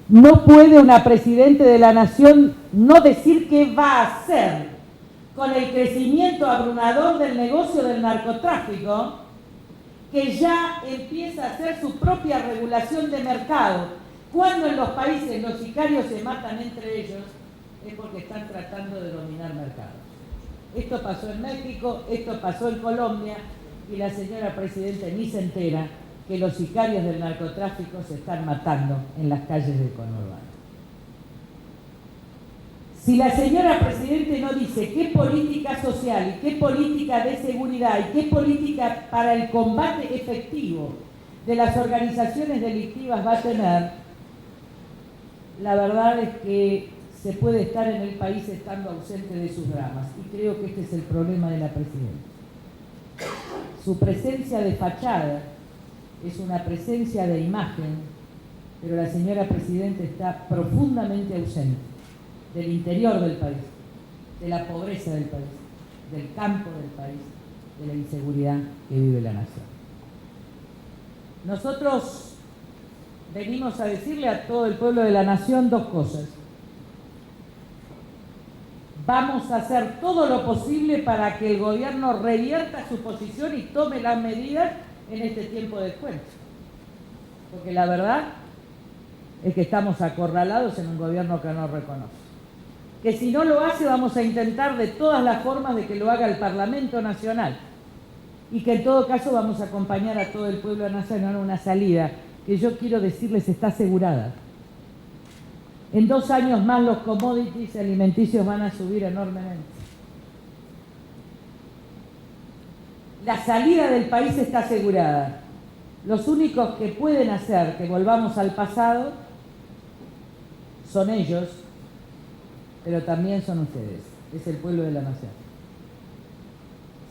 No puede una presidenta de la nación no decir qué va a hacer con el crecimiento abrumador del negocio del narcotráfico, que ya empieza a hacer su propia regulación de mercado. Cuando en los países los sicarios se matan entre ellos, es porque están tratando de dominar mercados. Esto pasó en México, esto pasó en Colombia, y la señora presidenta ni se entera que los sicarios del narcotráfico se están matando en las calles del conurbano. Si la señora presidenta no dice qué política social y qué política de seguridad y qué política para el combate efectivo de las organizaciones delictivas va a tener, la verdad es que se puede estar en el país estando ausente de sus dramas. Y creo que este es el problema de la presidenta. Su presencia de fachada es una presencia de imagen, pero la señora presidenta está profundamente ausente del interior del país, de la pobreza del país, del campo del país, de la inseguridad que vive la nación. Nosotros venimos a decirle a todo el pueblo de la nación dos cosas. Vamos a hacer todo lo posible para que el gobierno revierta su posición y tome las medidas en este tiempo de descuento. Porque la verdad es que estamos acorralados en un gobierno que no reconoce. Que si no lo hace, vamos a intentar de todas las formas de que lo haga el Parlamento Nacional. Y que en todo caso vamos a acompañar a todo el pueblo nacional a una salida que yo quiero decirles está asegurada. En 2 años más los commodities alimenticios van a subir enormemente. La salida del país está asegurada. Los únicos que pueden hacer que volvamos al pasado son ellos, pero también son ustedes, es el pueblo de la nación.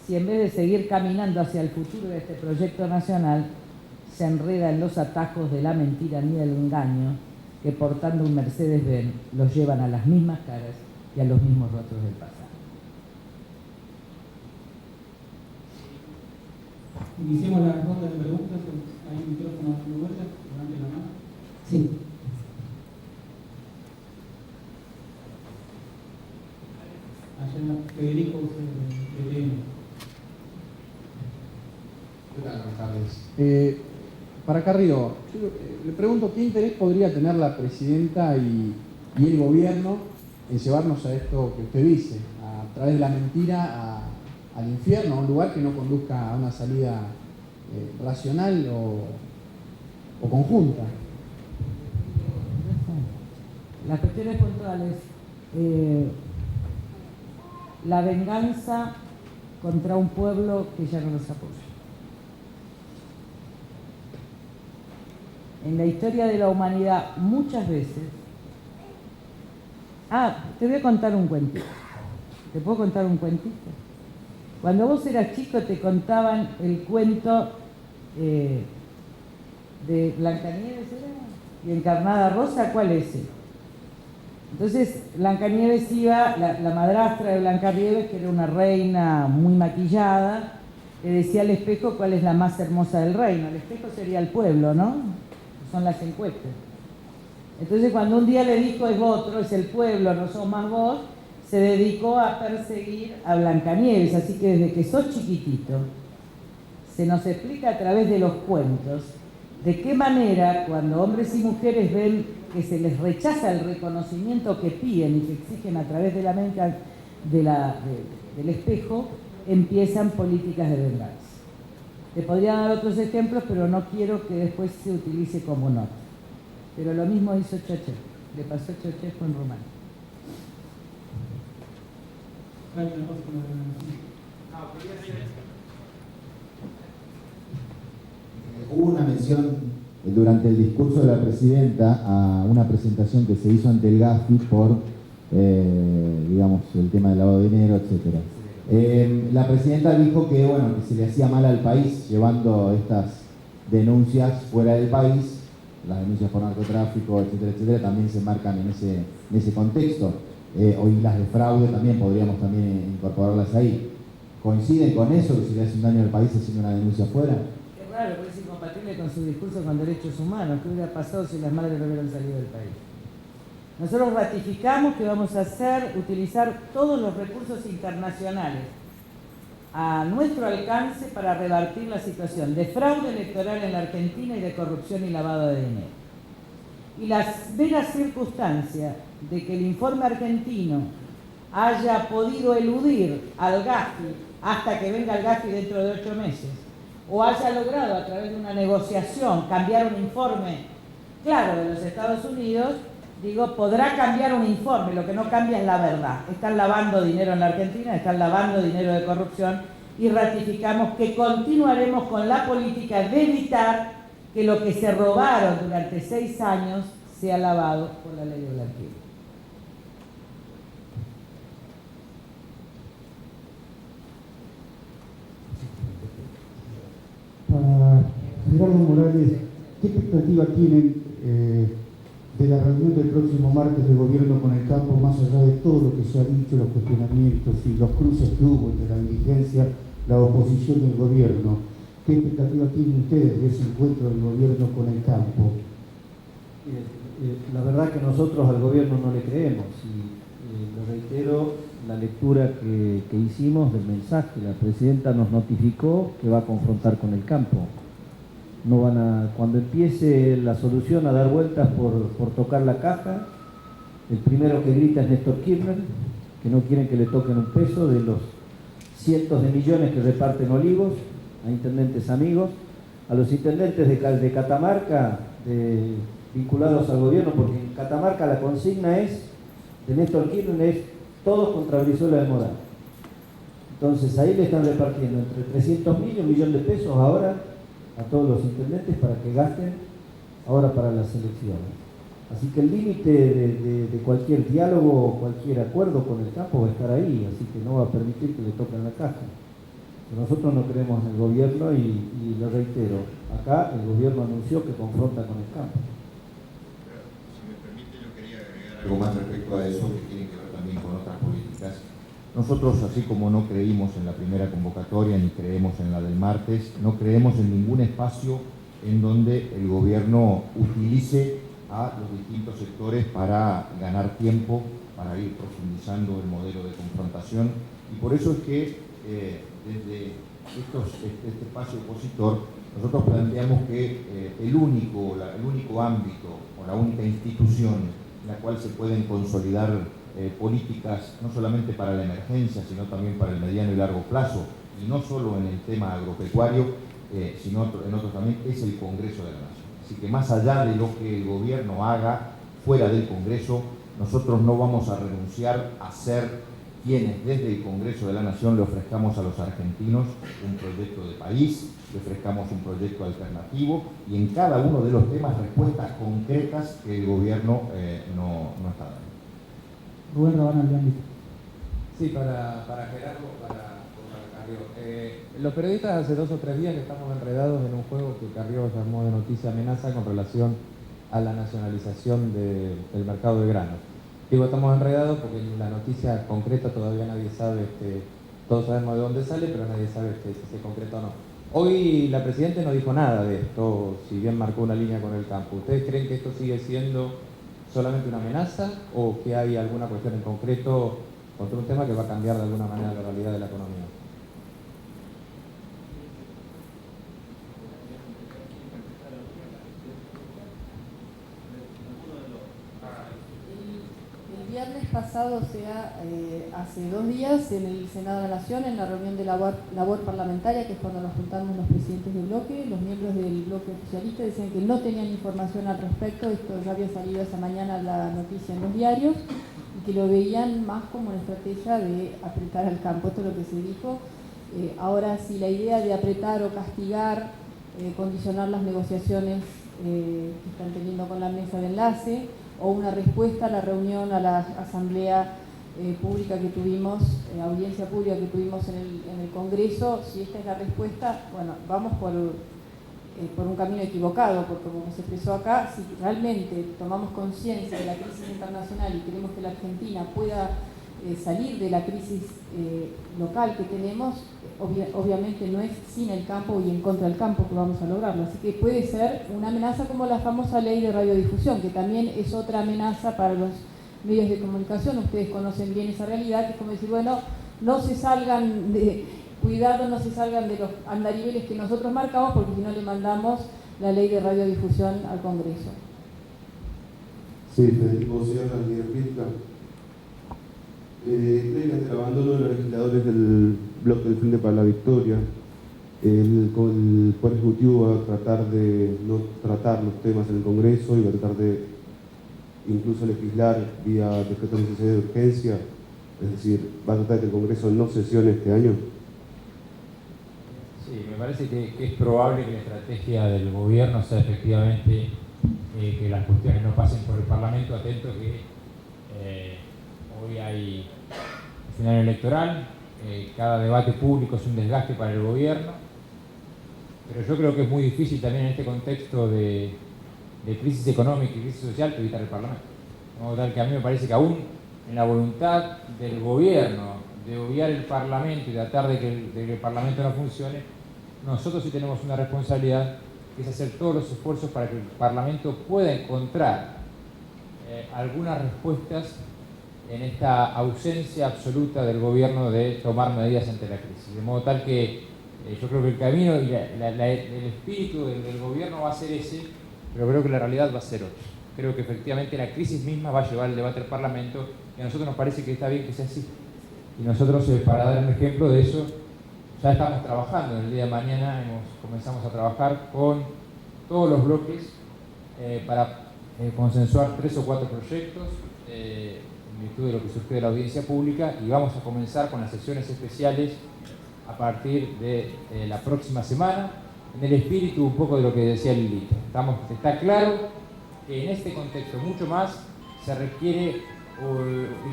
Si en vez de seguir caminando hacia el futuro de este proyecto nacional, se enreda en los atajos de la mentira ni del engaño, que portando un Mercedes-Benz los llevan a las mismas caras y a los mismos rostros del pasado. Iniciemos la ronda de preguntas. Hay un micrófono de vuelta. Levante la mano. Sí. Allá Federico de León. Buenas tardes. Para Carrió, yo le pregunto qué interés podría tener la presidenta y el gobierno en llevarnos a esto que usted dice, a través de la mentira al infierno, a un lugar que no conduzca a una salida racional o conjunta. Las cuestiones puntuales. La venganza contra un pueblo que ya no los apoya. En la historia de la humanidad, muchas veces... te voy a contar un cuentito. ¿Te puedo contar un cuentito? Cuando vos eras chico te contaban el cuento de Blancanieves, ¿era? Y Encarnada Rosa, ¿cuál es ese? Entonces Blancanieves iba, la madrastra de Blancanieves, que era una reina muy maquillada, le decía al espejo cuál es la más hermosa del reino. El espejo sería el pueblo, ¿no? Son las encuestas. Entonces cuando un día le dijo es otro, es el pueblo, no sos más vos, se dedicó a perseguir a Blancanieves. Así que desde que sos chiquitito, se nos explica a través de los cuentos de qué manera cuando hombres y mujeres ven que se les rechaza el reconocimiento que piden y que exigen a través de la mente del espejo, empiezan políticas de venganza. Te podría dar otros ejemplos, pero no quiero que después se utilice como nota. Pero lo mismo hizo Ceaușescu, le pasó a Ceaușescu en Rumania. Hubo una mención durante el discurso de la presidenta a una presentación que se hizo ante el GAFI por, digamos, el tema del lavado de dinero, etcétera. La presidenta dijo que, bueno, que se le hacía mal al país llevando estas denuncias fuera del país, las denuncias por narcotráfico, etcétera, etcétera, también se marcan en ese contexto. Hoy las de fraude también podríamos también incorporarlas ahí. ¿Coinciden con eso, que se le hace un daño al país haciendo una denuncia fuera? Es raro, pero es incompatible con su discurso con derechos humanos. ¿Qué hubiera pasado si las madres no hubieran salido del país? Nosotros ratificamos que vamos a utilizar todos los recursos internacionales a nuestro alcance para revertir la situación de fraude electoral en la Argentina y de corrupción y lavado de dinero. Y la mera circunstancia de que el informe argentino haya podido eludir al Gafi hasta que venga el Gafi dentro de 8 meses, o haya logrado a través de una negociación cambiar un informe claro de los Estados Unidos, digo, podrá cambiar un informe, lo que no cambia es la verdad. Están lavando dinero en la Argentina, están lavando dinero de corrupción, y ratificamos que continuaremos con la política de evitar que lo que se robaron durante 6 años sea lavado por la ley de blanqueo. Para Gerardo Morales, ¿qué expectativa tienen de la reunión del próximo martes del gobierno con el campo, más allá de todo lo que se ha dicho, los cuestionamientos y los cruces que hubo entre la dirigencia, la oposición y el gobierno? ¿Qué expectativa tienen ustedes de ese encuentro del gobierno con el campo? La verdad que nosotros al gobierno no le creemos, y lo reitero, la lectura que hicimos del mensaje. La presidenta nos notificó que va a confrontar con el campo. No van a, cuando empiece la solución a dar vueltas por tocar la caja, el primero que grita es Néstor Kirchner, que no quieren que le toquen un peso de los cientos de millones que reparten Olivos a intendentes amigos, a los intendentes de Catamarca vinculados al gobierno, porque en Catamarca la consigna de Néstor Kirchner es todos contra Brizuela de Morales. Entonces ahí le están repartiendo entre 300.000 y 1 millón de pesos ahora a todos los intendentes para que gasten ahora para las elecciones. Así que el límite de cualquier diálogo o cualquier acuerdo con el campo va a estar ahí, así que no va a permitir que le toquen la caja. Nosotros no creemos en el gobierno y lo reitero, acá el gobierno anunció que confronta con el campo. Si me permite, yo quería agregar algo más respecto a eso, que tiene que ver también con otras políticas. Nosotros, así como no creímos en la primera convocatoria ni creemos en la del martes, no creemos en ningún espacio en donde el gobierno utilice a los distintos sectores para ganar tiempo, para ir profundizando el modelo de confrontación, y por eso es que desde este espacio opositor nosotros planteamos que el único ámbito o la única institución en la cual se pueden consolidar políticas no solamente para la emergencia, sino también para el mediano y largo plazo, y no solo en el tema agropecuario, sino en otros también, es el Congreso de la Nación. Así que más allá de lo que el gobierno haga fuera del Congreso, nosotros no vamos a renunciar a ser quienes desde el Congreso de la Nación le ofrezcamos a los argentinos un proyecto de país, le ofrezcamos un proyecto alternativo y en cada uno de los temas respuestas concretas que el gobierno no está dando. Rubén Rabana, Leandro. Sí, para Gerardo, para Carrió. Los periodistas hace 2 o 3 días que estamos enredados en un juego que Carrió llamó de noticia amenaza con relación a la nacionalización del mercado de granos. Digo, estamos enredados porque la noticia concreta todavía nadie sabe, todos sabemos de dónde sale, pero nadie sabe si se concreta o no. Hoy la Presidenta no dijo nada de esto, si bien marcó una línea con el campo. ¿Ustedes creen que esto sigue siendo solamente una amenaza o que hay alguna cuestión en concreto contra un tema que va a cambiar de alguna manera la realidad de la economía? El viernes pasado, o sea, hace 2 días, en el Senado de la Nación, en la reunión de labor parlamentaria, que es cuando nos juntamos los presidentes del bloque, los miembros del bloque oficialista decían que no tenían información al respecto. Esto ya había salido esa mañana la noticia en los diarios, y que lo veían más como una estrategia de apretar al campo. Esto es lo que se dijo. Ahora, si la idea de apretar o castigar, condicionar las negociaciones que están teniendo con la mesa de enlace, o una respuesta a la reunión, a la asamblea pública que tuvimos, audiencia pública que tuvimos en el Congreso, si esta es la respuesta, bueno, vamos por un camino equivocado, porque como se expresó acá, si realmente tomamos conciencia de la crisis internacional y queremos que la Argentina pueda salir de la crisis local que tenemos, obviamente no es sin el campo y en contra del campo que vamos a lograrlo. Así que puede ser una amenaza como la famosa ley de radiodifusión, que también es otra amenaza para los medios de comunicación. Ustedes conocen bien esa realidad, que es como decir, bueno, no se salgan de... Cuidado, no se salgan de los andariveles que nosotros marcamos, porque si no le mandamos la ley de radiodifusión al Congreso. Sí, Federico Sierra, líder crítica. Mediante el abandono de los legisladores del bloque del Frente para la Victoria, el Poder Ejecutivo va a tratar de no tratar los temas en el Congreso y va a tratar de incluso legislar vía decreto de necesidad de urgencia, es decir, va a tratar de que el Congreso no sesione este año. Sí, me parece que es probable que la estrategia del gobierno sea efectivamente que las cuestiones no pasen por el Parlamento, atento que hoy hay escenario electoral, cada debate público es un desgaste para el gobierno, pero yo creo que es muy difícil también en este contexto de crisis económica y crisis social evitar el Parlamento. De modo tal que a mí me parece que aún en la voluntad del gobierno de obviar el Parlamento y tratar de que el Parlamento no funcione, nosotros sí tenemos una responsabilidad, que es hacer todos los esfuerzos para que el Parlamento pueda encontrar algunas respuestas en esta ausencia absoluta del gobierno de tomar medidas ante la crisis. De modo tal que yo creo que el camino y el espíritu del gobierno va a ser ese, pero creo que la realidad va a ser otra. Creo que efectivamente la crisis misma va a llevar el debate al Parlamento y a nosotros nos parece que está bien que sea así. Y nosotros, para dar un ejemplo de eso, ya estamos trabajando. En el día de mañana comenzamos a trabajar con todos los bloques para consensuar 3 o 4 proyectos en virtud de lo que surgió de la audiencia pública, y vamos a comenzar con las sesiones especiales a partir de la próxima semana, en el espíritu un poco de lo que decía Lilita. Está claro que en este contexto mucho más se requiere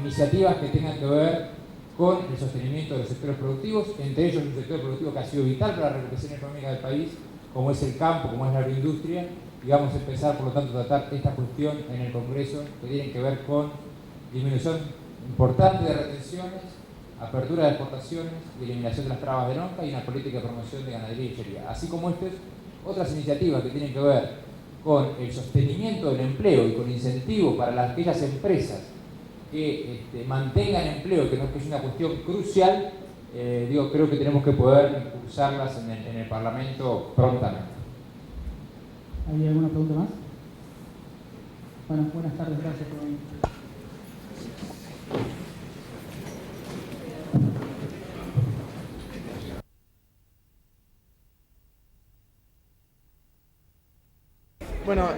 iniciativas que tengan que ver con el sostenimiento de los sectores productivos, entre ellos un sector productivo que ha sido vital para la recuperación económica del país, como es el campo, como es la agroindustria, y vamos a empezar, por lo tanto, a tratar esta cuestión en el Congreso, que tiene que ver con disminución importante de retenciones, apertura de exportaciones y eliminación de las trabas de nonca y una política de promoción de ganadería y lechería, así como otras iniciativas que tienen que ver con el sostenimiento del empleo y con incentivos para aquellas empresas que mantengan empleo, que es una cuestión crucial. Creo que tenemos que poder impulsarlas en el Parlamento prontamente. ¿Hay alguna pregunta más? Bueno, buenas tardes, gracias por venir. Bueno,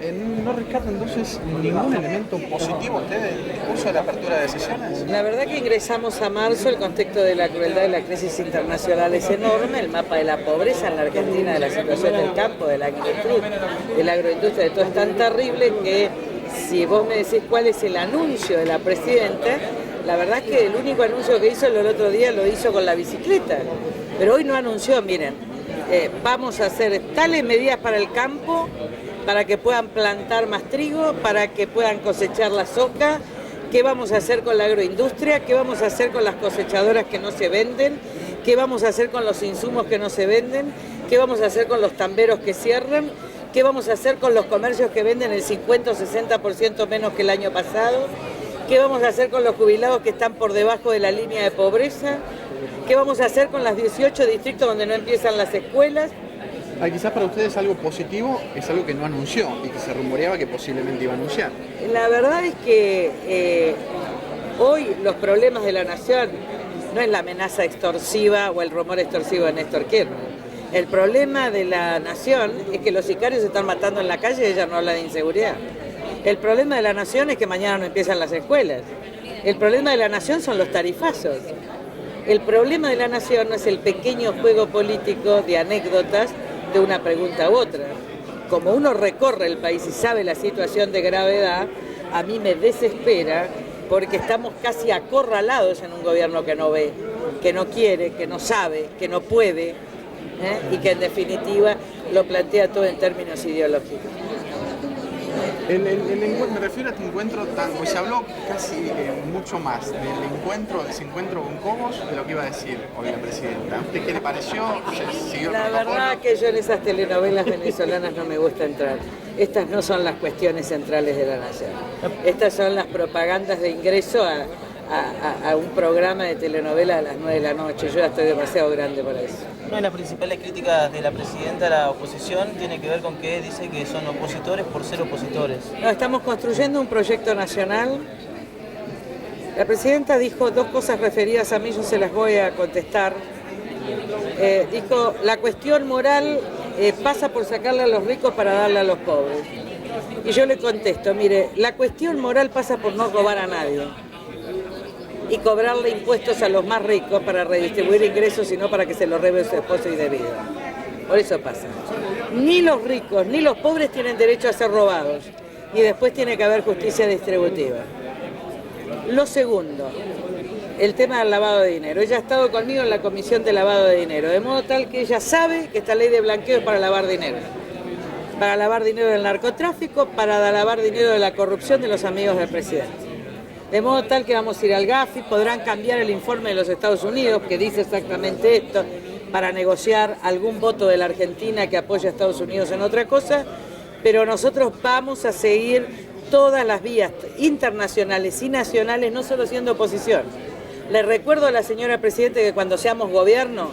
¿no rescata entonces ningún elemento positivo usted del discurso de la apertura de sesiones? La verdad que ingresamos a marzo, el contexto de la crueldad y la crisis internacional es enorme, el mapa de la pobreza en la Argentina, de la situación del campo, de la agroindustria, de todo es tan terrible que si vos me decís cuál es el anuncio de la presidenta, la verdad que el único anuncio que hizo el otro día lo hizo con la bicicleta, pero hoy no anunció, miren, vamos a hacer tales medidas para el campo, para que puedan plantar más trigo, para que puedan cosechar la soja, qué vamos a hacer con la agroindustria, qué vamos a hacer con las cosechadoras que no se venden, qué vamos a hacer con los insumos que no se venden, qué vamos a hacer con los tamberos que cierran, qué vamos a hacer con los comercios que venden el 50 o 60% menos que el año pasado, qué vamos a hacer con los jubilados que están por debajo de la línea de pobreza, qué vamos a hacer con los 18 distritos donde no empiezan las escuelas. Quizás para ustedes algo positivo es algo que no anunció y que se rumoreaba que posiblemente iba a anunciar. La verdad es que hoy los problemas de la nación no es la amenaza extorsiva o el rumor extorsivo de Néstor Kirchner. El problema de la nación es que los sicarios se están matando en la calle y ella no habla de inseguridad. El problema de la nación es que mañana no empiezan las escuelas. El problema de la nación son los tarifazos. El problema de la nación no es el pequeño juego político de anécdotas de una pregunta u otra. Como uno recorre el país y sabe la situación de gravedad, a mí me desespera porque estamos casi acorralados en un gobierno que no ve, que no quiere, que no sabe, que no puede, y que en definitiva lo plantea todo en términos ideológicos. Me refiero a este encuentro, pues se habló casi mucho más del encuentro, de ese encuentro con Cobos, de lo que iba a decir hoy la presidenta. ¿A usted qué le pareció? ¿Siguió el La protocolo? verdad que yo en esas telenovelas venezolanas no me gusta entrar. Estas no son las cuestiones centrales de la nación. Estas son las propagandas de ingreso a un programa de telenovela a las 9 de la noche. Yo ya estoy demasiado grande para eso. Una de las principales críticas de la presidenta a la oposición tiene que ver con que dice que son opositores por ser opositores. No, estamos construyendo un proyecto nacional. La presidenta dijo dos cosas referidas a mí, yo se las voy a contestar. Dijo, la cuestión moral pasa por sacarle a los ricos para darle a los pobres. Y yo le contesto, mire, la cuestión moral pasa por no robar a nadie y cobrarle impuestos a los más ricos para redistribuir ingresos y no para que se los robe su esposo y de vida. Por eso pasa. Ni los ricos ni los pobres tienen derecho a ser robados y después tiene que haber justicia distributiva. Lo segundo, el tema del lavado de dinero. Ella ha estado conmigo en la comisión de lavado de dinero, de modo tal que ella sabe que esta ley de blanqueo es para lavar dinero. Para lavar dinero del narcotráfico, para lavar dinero de la corrupción de los amigos del presidente. De modo tal que vamos a ir al Gafi, podrán cambiar el informe de los Estados Unidos que dice exactamente esto para negociar algún voto de la Argentina que apoye a Estados Unidos en otra cosa, pero nosotros vamos a seguir todas las vías internacionales y nacionales, no solo siendo oposición. Le recuerdo a la señora Presidenta que cuando seamos gobierno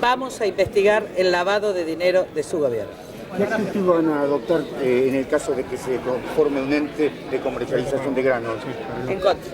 vamos a investigar el lavado de dinero de su gobierno. ¿Qué actitud van a adoptar en el caso de que se forme un ente de comercialización de granos? En contra.